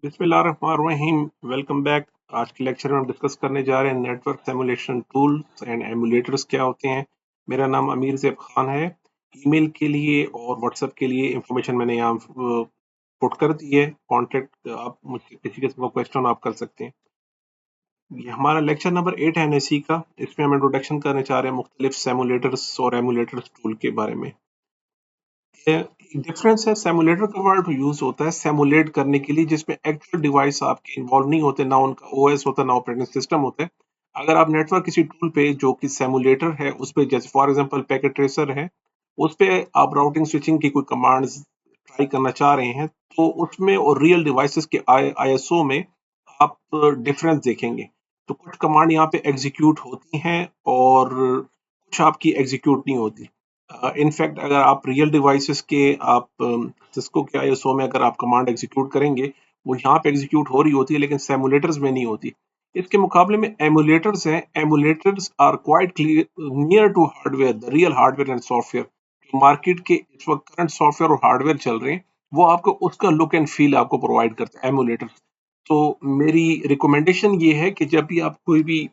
बिस्मिल्लाहिर्रहमानिर्रहीम। Welcome back. आज के लेक्चर में हम डिस्कस करने जा रहे हैं network simulation tools and emulators क्या होते हैं। मेरा नाम अमीर ज़ेब खान है। ईमेल के लिए और व्हाट्सएप के लिए इंफॉर्मेशन मैंने यहाँ पुट कर दी है। कॉन्टेक्ट आप मुझसे किसी किस्म का क्वेश्चन आप कर सकते हैं। ये हमारा लेक्चर नंबर 8 है एनएससी का। इसमें हम इंट्रोडक्शन करने चाह रहे हैं मुख्तलिफ सिमुलेटर्स और एमुलेटर्स टूल के बारे में। डिफरेंस है, सिमुलेटर का वर्ड यूज होता है सिमुलेट करने के लिए जिसमें एक्चुअल डिवाइस आपके इन्वॉल्व नहीं होते, ना उनका ओएस होता है ना ऑपरेटिंग सिस्टम होता है। अगर आप नेटवर्क किसी टूल पे जो कि सिमुलेटर है उस पे, जैसे फॉर एग्जांपल पैकेट ट्रेसर है, उस पे आप राउटिंग स्विचिंग की कोई कमांड्स ट्राई करना चाह रहे हैं, तो उसमें और रियल डिवाइसेस के आईएसओ में आप डिफरेंस देखेंगे। तो कुछ कमांड यहाँ पे एग्जीक्यूट होती हैं और कुछ आपकी एग्जीक्यूट नहीं होती। इनफैक्ट अगर आप रियल डिवाइसेस के आप सिस्को के आईएसओ में अगर आप कमांड एग्जीक्यूट करेंगे, वो यहाँ पे एग्जीक्यूट हो रही होती है लेकिन सिमुलेटर्स में नहीं होती। इसके मुकाबले में एमुलेटर्स हैं। Emulators are quite near to hardware, the real hardware and software. जो मार्केट के इस वक्त करंट सॉफ्टवेयर और हार्डवेयर चल रहे हैं, वो आपको उसका लुक एंड फील आपको प्रोवाइड करता है एमुलेटर्स। तो मेरी रिकमेंडेशन ये है कि जब भी आप कोई भी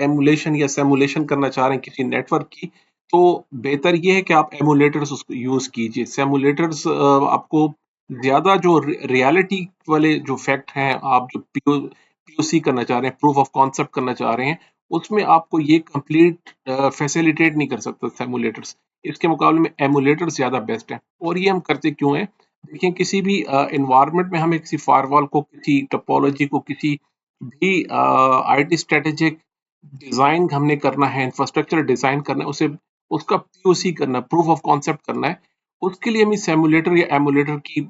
एमुलेशन या सिमुलेशन करना चाह रहे हैं किसी नेटवर्क की, तो बेहतर ये है कि आप एमुलेटर्स उसको यूज कीजिए। सिमुलेटर्स आपको ज्यादा जो रियलिटी वाले जो फैक्ट हैं, आप जो पीओसी करना चाह रहे हैं, प्रूफ ऑफ कॉन्सेप्ट करना चाह रहे हैं, उसमें आपको ये कंप्लीट फैसिलिटेट नहीं कर सकता सिमुलेटर्स। इसके मुकाबले में एमुलेटर्स ज्यादा बेस्ट है। और ये हम करते क्यों हैं? देखिए, किसी भी इन्वायरमेंट में हमें किसी फायरवॉल को, किसी टोपोलॉजी को, किसी भी आईटी स्ट्रेटेजिक डिजाइन हमने करना है, इंफ्रास्ट्रक्चर डिजाइन करना है, उसे उसका पीओसी करना, प्रूफ ऑफ कॉन्सेप्ट करना है, उसके लिए हमें सिमुलेटर या एमुलेटर की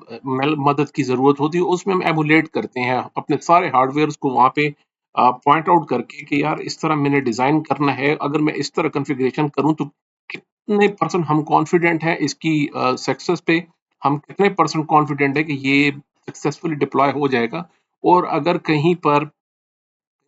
मदद की जरूरत होती है। उसमें हम एमुलेट करते हैं अपने सारे हार्डवेयर को वहां पे पॉइंट आउट करके कि यार इस तरह मैंने डिजाइन करना है, अगर मैं इस तरह कॉन्फ़िगरेशन करूं तो कितने परसेंट हम कॉन्फिडेंट हैं इसकी सक्सेस पे, हम कितने परसेंट कॉन्फिडेंट है कि ये सक्सेसफुली डिप्लॉय हो जाएगा। और अगर कहीं पर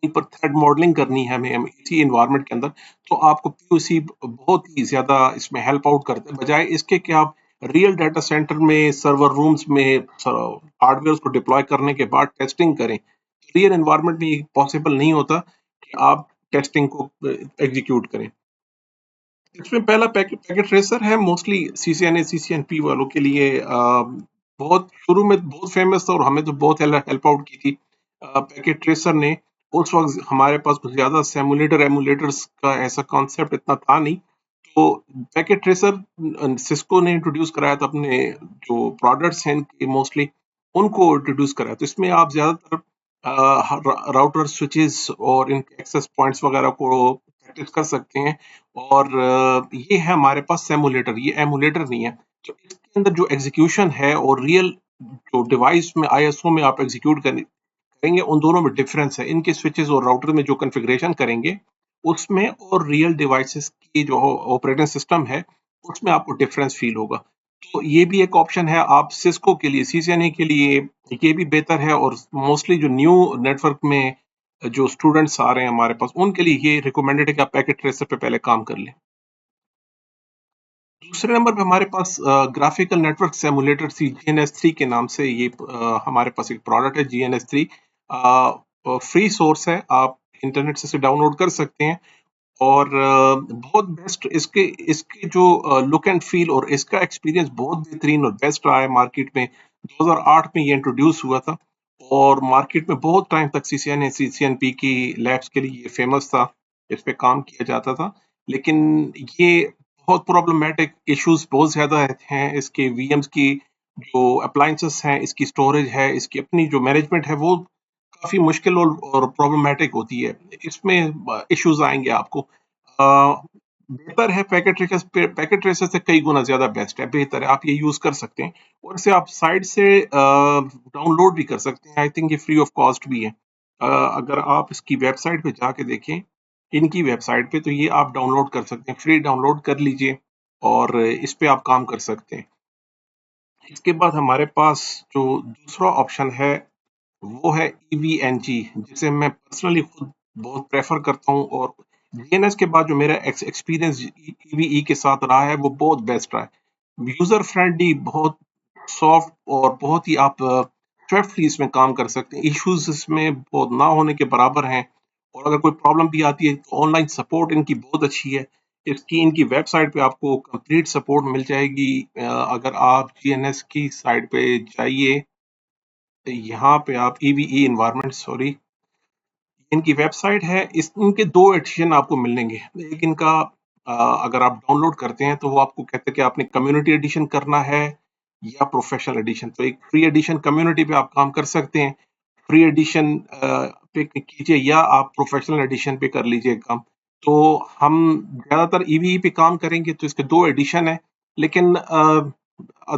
थ्रेड मॉडलिंग करनी है हमें इसी एनवायरनमेंट के अंदर, तो आपको पीओसी बहुत ही ज्यादा इसमें हेल्प आउट करते हैं, बजाय इसके कि आप रियल डाटा सेंटर में सर्वर रूम्स में हार्डवेयर को डिप्लॉय करने के बाद टेस्टिंग करें। रियल एनवायरनमेंट में ये पॉसिबल नहीं होता कि आप टेस्टिंग को एग्जीक्यूट करें। इसमें पहला पैकेट ट्रेसर है, मोस्टली सीसीएनए सीसीएनपी वालों के लिए बहुत शुरू में बहुत फेमस था और हमें तो बहुत हेल्प आउट की थी पैकेट ट्रेसर ने। उस वक्त हमारे पास कुछ ज्यादा सिमुलेटर एमुलेटर्स का ऐसा कॉन्सेप्ट इतना था नहीं। तो पैकेट ट्रेसर सिस्को ने इंट्रोड्यूस कराया था अपने जो प्रोडक्ट्स हैं इनके, मोस्टली उनको इंट्रोड्यूस कराया। तो इसमें आप ज्यादातर राउटर स्विचेस और इनके एक्सेस पॉइंट्स वगैरह को प्रैक्टिस कर सकते हैं। और ये है हमारे पास सिमुलेटर, ये एमुलेटर नहीं है। तो इसके अंदर जो एग्जीक्यूशन है और रियल जो डिवाइस में आईएसओ में आप एग्जीक्यूट करेंगे, उन दोनों में डिफरेंस है। इनके स्विचेस और राउटर में जो कॉन्फ़िगरेशन करेंगे उसमें, और रियल डिवाइसेस की जो ऑपरेटिंग सिस्टम है उसमें आपको डिफरेंस फील होगा। तो ये भी एक ऑप्शन है आप सिस्को के लिए, सीसीएनए के लिए ये भी बेहतर है। और मोस्टली जो न्यू नेटवर्क में जो स्टूडेंट्स आ रहे हैं हमारे पास, उनके लिए ये रिकमेंडेड है कि आप पैकेट ट्रेसर पे पहले काम कर लें। दूसरे नंबर पे हमारे पास ग्राफिकल नेटवर्क सिमुलेटर GNS3 के नाम से ये हमारे पास एक प्रोडक्ट है। GNS3 फ्री सोर्स है, आप इंटरनेट से डाउनलोड कर सकते हैं। और बहुत बेस्ट इसके इसके जो लुक एंड फील और इसका एक्सपीरियंस बहुत बेहतरीन और बेस्ट रहा है मार्केट में। 2008 में ये इंट्रोड्यूस हुआ था और मार्केट में बहुत टाइम तक सीसीएनए सीसीएनपी की लैब्स के लिए ये फेमस था, इस पे काम किया जाता था। लेकिन ये बहुत प्रॉब्लमेटिक इश्यूज बहुत ज्यादा हैं इसके। वीएम्स की जो अप्लायंसेस हैं, इसकी स्टोरेज है, इसकी अपनी जो मैनेजमेंट है, वो काफी मुश्किल और प्रॉब्लमेटिक होती है। इसमें इश्यूज आएंगे आपको। बेहतर है पैकेट ट्रेसर से कई गुना ज्यादा बेस्ट है, बेहतर है, आप ये यूज कर सकते हैं। और इसे आप साइड से डाउनलोड भी कर सकते हैं। आई थिंक ये फ्री ऑफ कॉस्ट भी है। अगर आप इसकी वेबसाइट पे जाके देखें, इनकी वेबसाइट पे, तो ये आप डाउनलोड कर सकते हैं, फ्री डाउनलोड कर लीजिए और इस पे आप काम कर सकते हैं। इसके बाद हमारे पास जो दूसरा ऑप्शन है वो है EVNG, जिसे मैं पर्सनली खुद बहुत प्रेफर करता हूँ। और DNS के बाद जो मेरा एक्सपीरियंस EVE के साथ रहा है वो बहुत बेस्ट रहा है। यूजर फ्रेंडली, बहुत सॉफ्ट और बहुत ही आप स्विफ्टली इसमें काम कर सकते हैं। इश्यूज इसमें बहुत ना होने के बराबर हैं, और अगर कोई प्रॉब्लम भी आती है तो ऑनलाइन सपोर्ट इनकी बहुत अच्छी है। इनकी वेबसाइट पे आपको कंप्लीट सपोर्ट मिल जाएगी। अगर आप जीएनएस की साइट पे जाइए, यहाँ पे आप ईवीई इन्वायरमेंट, सॉरी, इनकी वेबसाइट है। इनके दो एडिशन आपको मिलेंगे। एक इनका अगर आप डाउनलोड करते हैं तो वो आपको कहते हैं कि आपने कम्युनिटी एडिशन करना है या प्रोफेशनल एडिशन। तो एक फ्री एडिशन कम्युनिटी पे आप काम कर सकते हैं, फ्री एडिशन पे कीजिए, या आप प्रोफेशनल एडिशन पे कर लीजिए काम। तो हम ज्यादातर ईवीई पे काम करेंगे, तो इसके दो एडिशन है। लेकिन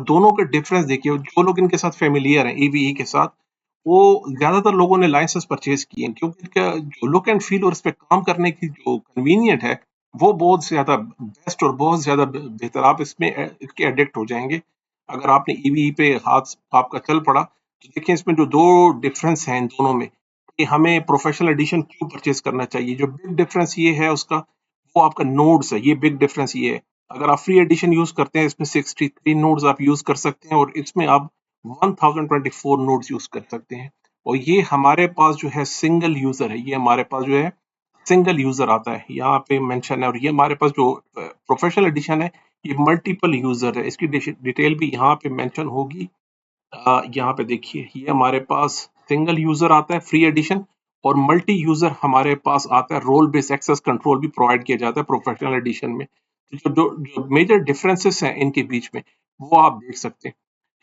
दोनों के डिफरेंस देखिए, जो लोग इनके साथ फेमिलियर हैं ईवीई के साथ, वो ज्यादातर लोगों ने लाइसेंस परचेज किए हैं, क्योंकि इनका जो लुक एंड फील और इस पे काम करने की जो कन्वीनियंट है वो बहुत ज्यादा बेस्ट और बहुत ज्यादा बेहतर। आप इसमें इसके एडिक्ट हो जाएंगे अगर आपने ईवी पे हाथ आपका चल पड़ा। तो देखिए, इसमें जो दो डिफरेंस हैं इन दोनों में, कि हमें प्रोफेशनल एडिशन क्यों परचेज करना चाहिए। जो बिग डिफरेंस ये है उसका, वो आपका नोड्स है। ये बिग डिफरेंस ये है, अगर आप फ्री एडिशन यूज करते हैं इसमें 63 नोड्स आप यूज कर सकते हैं, और इसमें आप 1024 नोड्स यूज कर सकते हैं। और ये हमारे पास जो है सिंगल यूजर है, ये हमारे पास जो है सिंगल यूजर आता है, यहाँ पे मेंशन है। और ये हमारे पास जो प्रोफेशनल एडिशन है, ये मल्टीपल यूजर है। इसकी डिटेल भी यहाँ पे मेंशन होगी। यहाँ पे देखिए, ये हमारे पास सिंगल यूजर आता है फ्री एडिशन, और मल्टी यूजर हमारे पास आता है। रोल बेस्ड एक्सेस कंट्रोल भी प्रोवाइड किया जाता है प्रोफेशनल एडिशन में। तो जो मेजर डिफरेंसेस हैं इनके बीच में, वो आप देख सकते हैं।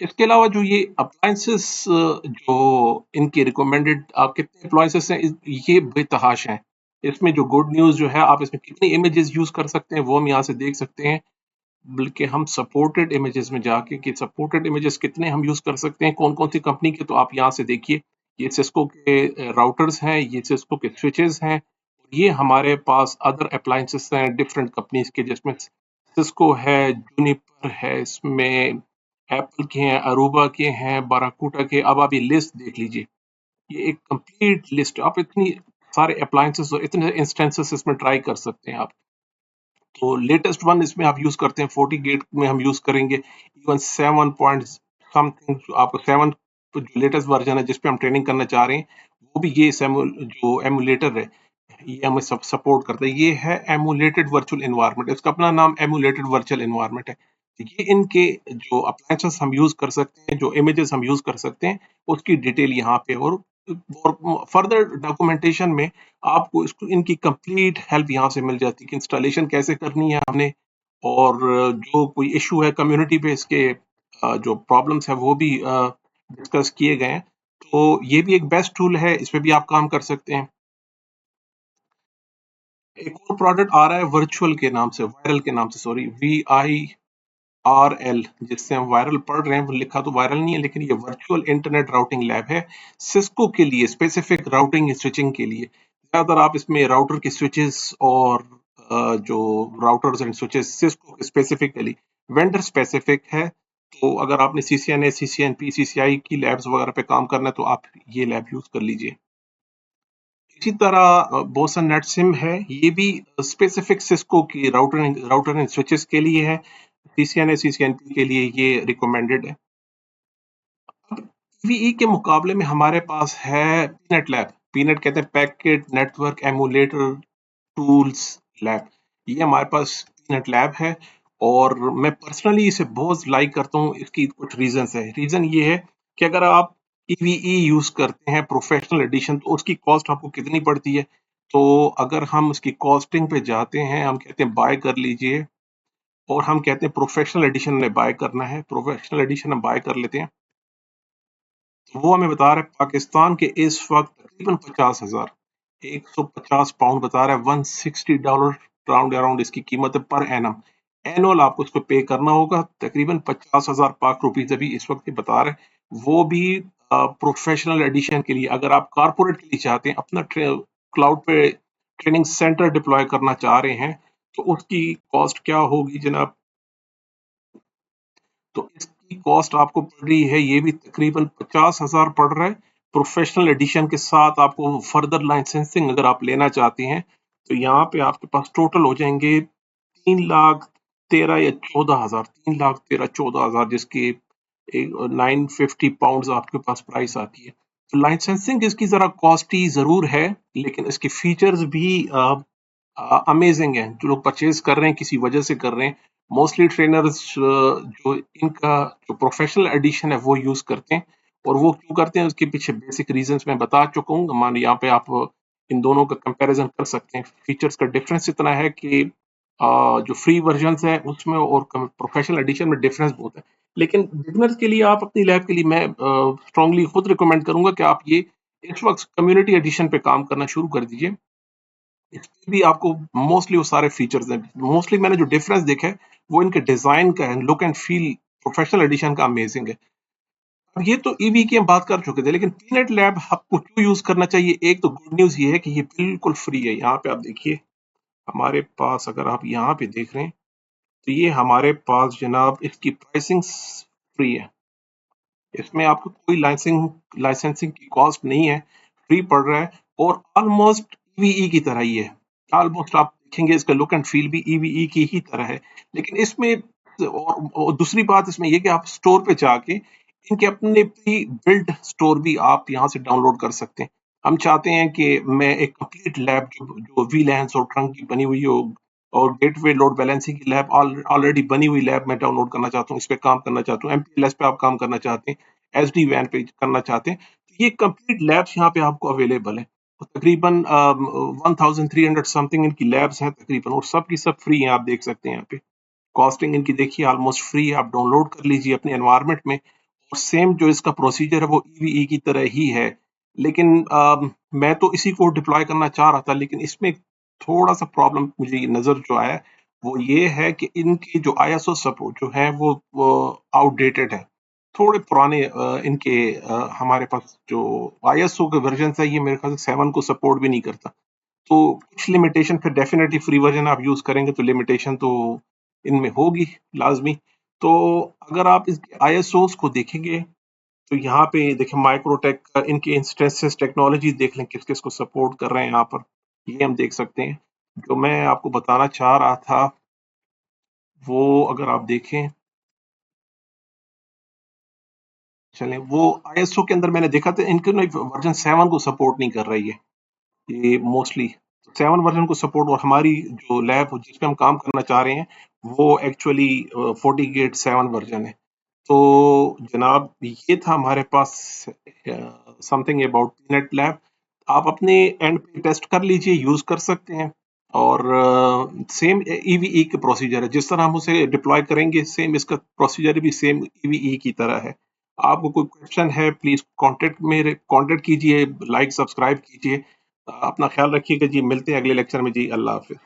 इसके अलावा जो ये अप्लायंसेस, जो इनके रिकमेंडेड आप कितने अप्लायंसेस हैं, ये बेतहाशा हैं। इसमें जो गुड न्यूज जो है, आप इसमें कितनी इमेजेस यूज कर सकते हैं वो हम यहाँ से देख सकते हैं। बल्कि हम सपोर्टेड इमेजेस में जाके कि सपोर्टेड इमेजेस कितने हम यूज कर सकते हैं, कौन कौन सी कंपनी के, तो आप यहाँ से देखिए। ये सिस्को के राउटर्स हैं, ये सिस्को के स्विचेस हैं, ये हमारे पास अदर अप्लायंसेस हैं डिफरेंट कंपनीज के, जिसमें सिस्को है, जूनिपर है, इसमें एप्पल के हैं, अरूबा के हैं, बाराकूटा के। अब आप ये लिस्ट देख लीजिए, ये एक कंप्लीट लिस्ट। आप इतनी सारे अप्लायंसेस और इतने इंस्टेंसेस इसमें ट्राई कर सकते हैं आप। तो लेटेस्ट वन इसमें आप यूज करते हैं 40 गेट में हम यूज करेंगे इवन 7 पॉइंट समथिंग। आपको 7 जो लेटेस्ट वर्जन है जिसपे हम ट्रेनिंग करना चाह रहे हैं, वो भी ये जो एमुलेटर है, ये हमें सब सपोर्ट करता है। ये है एमुलेटेड वर्चुअल एनवायरनमेंट, इसका अपना नाम एमुलेटेड वर्चुअल एनवायरनमेंट है। तो ये इनके जो अप्लायंसेस हम यूज कर सकते हैं, जो इमेजेस हम यूज कर सकते हैं, उसकी डिटेल यहाँ पे। और फर्दर डॉक्यूमेंटेशन में आपको इसको इनकी कंप्लीट हेल्प यहाँ से मिल जाती है कि इंस्टॉलेशन कैसे करनी है हमने, और जो कोई इशू है कम्युनिटी पे, इसके जो प्रॉब्लम्स है वो भी डिस्कस किए गए हैं। तो ये भी एक बेस्ट टूल है, इस पे भी आप काम कर सकते हैं। एक और प्रोडक्ट आ रहा है वर्चुअल के नाम से, वायरल के नाम से, सॉरी, VIRL, जिससे हम वायरल पढ़ रहे हैं, वो लिखा तो वायरल नहीं है, लेकिन ये वर्चुअल इंटरनेट राउटिंग लैब है सिस्को के लिए, स्पेसिफिक राउटिंग स्विचिंग के लिए। ज्यादातर आप इसमें राउटर की स्विचेस और जो राउटर्स एंड स्विचेस सिस्को के स्पेसिफिकली वेंडर स्पेसिफिक है। तो अगर आपने CCNA, CCNP, CCI की लैब्स वगैरह पे काम करना है, तो आप ये लैब यूज कर लीजिए। इसी तरह बोसन नेट सिम है, ये भी स्पेसिफिक सिस्को की राउटर एंड स्विचेस के लिए है। CCNA, CCNP के लिए ये रिकमेंडेड है। अब ईवीई के मुकाबले में हमारे पास है पीनट लैब। पीनट कहते हैं packet network emulator tools lab. ये हमारे पास पीनट लैब है, और मैं पर्सनली इसे बहुत लाइक करता हूँ। इसकी कुछ रीजंस है। रीजन ये है कि अगर आप ईवीई यूज करते हैं प्रोफेशनल एडिशन, तो उसकी कॉस्ट आपको कितनी पड़ती है। तो अगर हम उसकी कॉस्टिंग पे जाते हैं, हम कहते हैं बाय कर लीजिए, और हम कहते हैं प्रोफेशनल एडिशन में बाय करना है, प्रोफेशनल एडिशन हम बाय कर लेते हैं, तो वो हमें बता रहा है पाकिस्तान के इस वक्त तकरीबन 50,000, 150 पाउंड बता रहा है, $160 राउंड अराउंड इसकी कीमत है पर एनम। एनुअल आपको इसको पे करना होगा तकरीबन 50,000 पाक रुपीज अभी इस वक्त ये बता रहे हैं। वो भी प्रोफेशनल एडिशन के लिए। अगर आप कारपोरेट के लिए चाहते हैं, अपना क्लाउड पे ट्रेनिंग सेंटर डिप्लॉय करना चाह रहे हैं, तो उसकी कॉस्ट क्या होगी जनाब। तो इसकी कॉस्ट आपको पड़ रही है, ये भी तकरीबन 50,000 पड़ रहा है। प्रोफेशनल एडिशन के साथ आपको फर्दर लाइसेंसिंग अगर आप लेना चाहते हैं, तो यहाँ पे आपके पास टोटल हो जाएंगे 3,13,000 या 14,000, 3,13,14,000, जिसकी £950 आपके पास प्राइस आती है। तो लाइसेंसिंग इसकी ज़रा कॉस्टली ज़रूर है, लेकिन इसके फीचर्स भी अमेजिंग हैं। जो लोग परचेज़ कर रहे हैं किसी वजह से कर रहे हैं। मोस्टली ट्रेनर्स जो इनका जो प्रोफेशनल एडिशन है वो यूज़ करते हैं, और वो क्यों करते हैं उसके पीछे बेसिक रीज़न्स मैं बता चुका हूँ। मान यहाँ पे आप इन दोनों का कंपैरिज़न कर सकते हैं। फीचर्स का डिफरेंस इतना है कि जो फ्री वर्जन्स है उसमें और प्रोफेशनल एडिशन में डिफरेंस बहुत है। लेकिन बिगिनर्स के लिए आप अपनी लैब के लिए मैं स्ट्रांगली खुद रिकमेंड करूंगा कि आप ये इस वक्त कम्युनिटी एडिशन पे काम करना शुरू कर दीजिए। इसमें भी आपको मोस्टली वो सारे फीचर्स हैं। मोस्टली मैंने जो डिफरेंस देखा है वो इनके डिजाइन का है, look and feel professional edition का अमेजिंग है। अब ये तो ईवी की हम बात कर चुके थे, लेकिन पीनट लैब आपको क्यों यूज करना चाहिए? एक तो गुड न्यूज ये है कि ये बिल्कुल फ्री है। यहाँ पे आप देखिए हमारे पास, अगर आप यहाँ पे देख रहे हैं तो ये हमारे पास जनाब इसकी प्राइसिंग फ्री है। इसमें आपको कोई लाइसेंसिंग की कॉस्ट नहीं है, फ्री पड़ रहा है, और ऑलमोस्ट ईवीई की तरह ही है। ऑलमोस्ट आप देखेंगे इसका लुक एंड फील भी ईवीई की ही तरह है। लेकिन इसमें और दूसरी बात इसमें ये कि आप स्टोर पे जाके इनके अपने प्री बिल्ट स्टोर भी आप यहाँ से डाउनलोड कर सकते हैं। हम चाहते हैं कि मैं एक कंप्लीट लैब जो वीलैंस और ट्रंक की बनी हुई हो, और गेटवे लोड बैलेंसिंग की लैब ऑलरेडी बनी हुई लैब मैं डाउनलोड करना चाहता हूँ, इस पे काम करना चाहता हूँ, एमपीएलएस पे आप काम करना चाहते हैं, एसडी वैन पे करना चाहते हैं, तो ये कंप्लीट लैब्स यहाँ पे आपको अवेलेबल है। तो तकरीबन 1300 समथिंग इनकी लैब्स हैं तकरीबन, और सब की सब फ्री हैं। आप देख सकते हैं यहाँ पे कॉस्टिंग इनकी देखिए ऑलमोस्ट फ्री है। आप डाउनलोड कर लीजिए अपने एनवायरनमेंट में, और सेम जो इसका प्रोसीजर है वो ईवीई की तरह ही है। लेकिन मैं तो इसी को डिप्लॉय करना चाह रहा था, लेकिन इसमें थोड़ा सा प्रॉब्लम मुझे ये नजर जो आया वो ये है कि इनकी जो आईएसओ सपोर्ट जो है वो आउटडेटेड है। थोड़े पुराने इनके हमारे पास जो आईएसओ के वर्जन है ये मेरे ख्याल से 7 को सपोर्ट भी नहीं करता। तो कुछ लिमिटेशन फिर डेफिनेटली फ्री वर्जन आप यूज करेंगे तो लिमिटेशन तो इनमें होगी लाजमी। तो अगर आप इसके आईएसओस को देखेंगे तो यहाँ पे देखें माइक्रोटेक का इनके इंस्टेंसेस टेक्नोलॉजी देख लें किस किस को सपोर्ट कर रहे हैं यहाँ पर, ये हम देख सकते हैं। जो मैं आपको बताना चाह रहा था वो अगर आप देखें, चलें वो आईएसओ के अंदर मैंने देखा था इनके वर्जन 7 को सपोर्ट नहीं कर रही है ये मोस्टली। 7 वर्जन को सपोर्ट, और हमारी जो लैब जिस पे हम काम करना चाह रहे हैं वो एक्चुअली 40 गेट 7 वर्जन है। तो जनाब ये था हमारे पास समथिंग अबाउट नेट लैब। आप अपने एंड पे टेस्ट कर लीजिए, यूज कर सकते हैं। और सेम ईवीई के प्रोसीजर है, जिस तरह हम उसे डिप्लॉय करेंगे सेम इसका प्रोसीजर भी सेम ईवीई की तरह है। आपको कोई क्वेश्चन है प्लीज कांटेक्ट कीजिए, लाइक सब्सक्राइब कीजिए। अपना ख्याल रखिएगा जी, मिलते हैं अगले लेक्चर में जी, अल्लाह हाफिज।